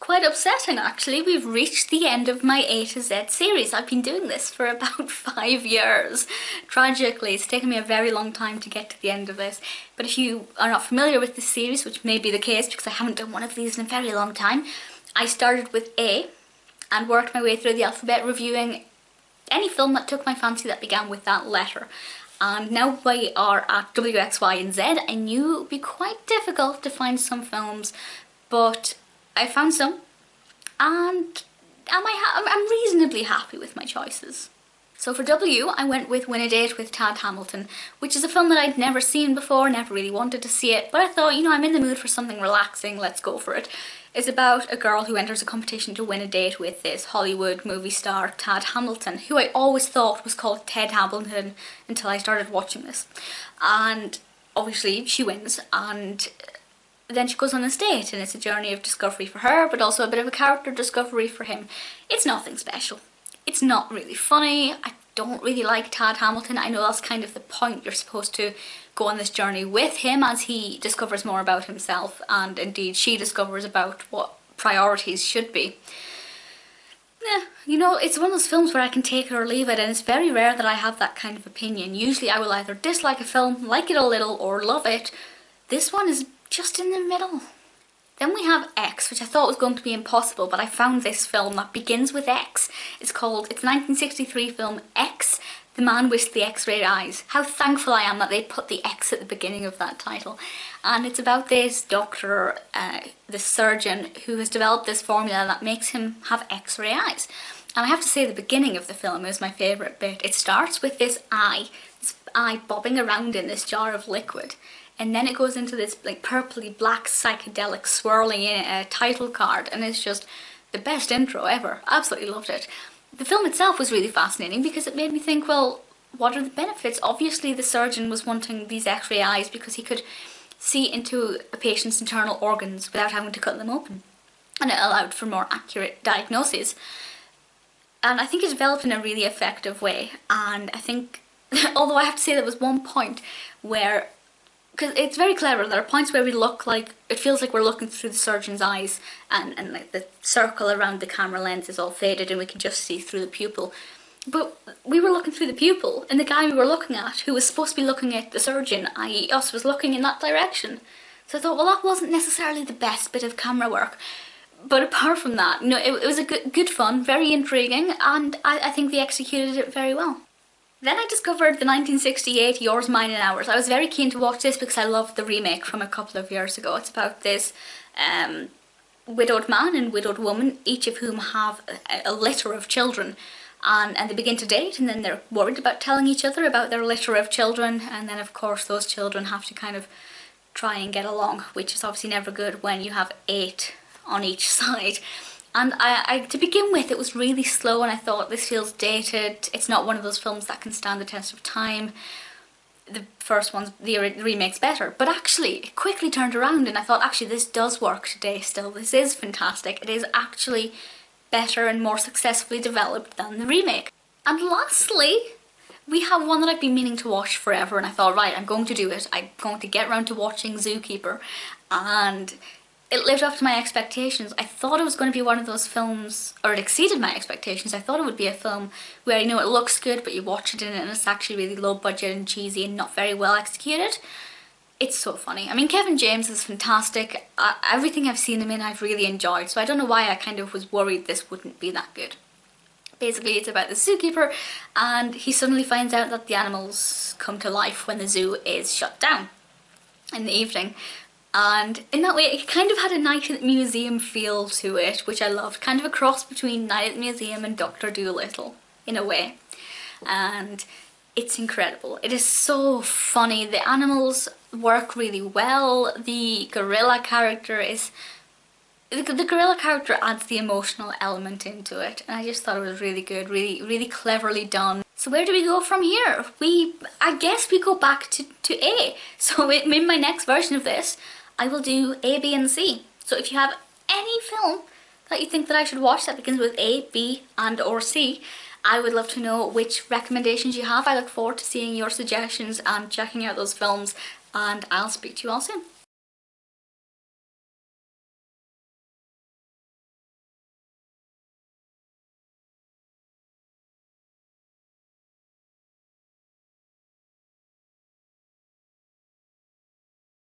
quite upsetting actually. We've reached the end of my A to Z series. I've been doing this for about 5 years. Tragically, it's taken me a very long time to get to the end of this. But if you are not familiar with this series, which may be the case because I haven't done one of these in a very long time, I started with A and worked my way through the alphabet reviewing any film that took my fancy that began with that letter. And now we are at W, X, Y and Z. I knew it would be quite difficult to find some films, but I found some, and I'm reasonably happy with my choices. So for W, I went with Win a Date with Tad Hamilton, which is a film that I'd never seen before, never really wanted to see it, but I thought, you know, I'm in the mood for something relaxing, let's go for it. It's about a girl who enters a competition to win a date with this Hollywood movie star, Tad Hamilton, who I always thought was called Ted Hamilton until I started watching this. And obviously she wins, and then she goes on this date, and it's a journey of discovery for her, but also a bit of a character discovery for him. It's nothing special. It's not really funny. I don't really like Tad Hamilton. I know that's kind of the point. You're supposed to go on this journey with him as he discovers more about himself, and indeed she discovers about what priorities should be. Yeah, you know, it's one of those films where I can take it or leave it, and it's very rare that I have that kind of opinion. Usually I will either dislike a film, like it a little, or love it. This one is just in the middle. Then we have X, which I thought was going to be impossible, but I found this film that begins with X. It's a 1963 film X, The Man with the X-Rayed Eyes. How thankful I am that they put the X at the beginning of that title. And it's about this doctor, this surgeon, who has developed this formula that makes him have X-ray eyes. And I have to say the beginning of the film is my favourite bit. It starts with this eye bobbing around in this jar of liquid. And then it goes into this like purpley black psychedelic swirling title card, and it's just the best intro ever. Absolutely loved it. The film itself was really fascinating because it made me think, well, what are the benefits? Obviously the surgeon was wanting these X-ray eyes because he could see into a patient's internal organs without having to cut them open, and it allowed for more accurate diagnoses. And I think it developed in a really effective way, and I think, although I have to say there was one point where, because it's very clever, there are points where we look like, it feels like we're looking through the surgeon's eyes, and like the circle around the camera lens is all faded and we can just see through the pupil. But we were looking through the pupil, and the guy we were looking at, who was supposed to be looking at the surgeon, i.e. us, was looking in that direction. So I thought, well, that wasn't necessarily the best bit of camera work. But apart from that, you know, it was a good fun, very intriguing, and I think they executed it very well. Then I discovered the 1968 Yours, Mine and Ours. I was very keen to watch this because I loved the remake from a couple of years ago. It's about this widowed man and widowed woman, each of whom have a litter of children. And they begin to date, and then they're worried about telling each other about their litter of children, and then of course those children have to kind of try and get along, which is obviously never good when you have 8 on each side. And to begin with, it was really slow, and I thought, this feels dated. It's not one of those films that can stand the test of time. The first one's, the remake's better. But actually, it quickly turned around, and I thought, actually, this does work today still. This is fantastic. It is actually better and more successfully developed than the remake. And lastly, we have one that I've been meaning to watch forever, and I thought, right, I'm going to do it. I'm going to get around to watching Zookeeper. And it lived up to my expectations. I thought it was going to be one of those films, or it exceeded my expectations. I thought it would be a film where, you know, it looks good, but you watch it in it and it's actually really low budget and cheesy and not very well executed. It's so funny. I mean, Kevin James is fantastic. Everything I've seen him in I've really enjoyed, so I don't know why I kind of was worried this wouldn't be that good. Basically, it's about the zookeeper, and he suddenly finds out that the animals come to life when the zoo is shut down in the evening. And in that way, it kind of had a Night at the Museum feel to it, which I loved. Kind of a cross between Night at the Museum and Dr. Dolittle, in a way. And it's incredible. It is so funny. The animals work really well. The gorilla character is... The gorilla character adds the emotional element into it, and I just thought it was really good, really cleverly done. So where do we go from here? I guess we go back to A. So in my next version of this, I will do A, B and C. So if you have any film that you think that I should watch that begins with A, B and or C, I would love to know which recommendations you have. I look forward to seeing your suggestions and checking out those films, and I'll speak to you all soon.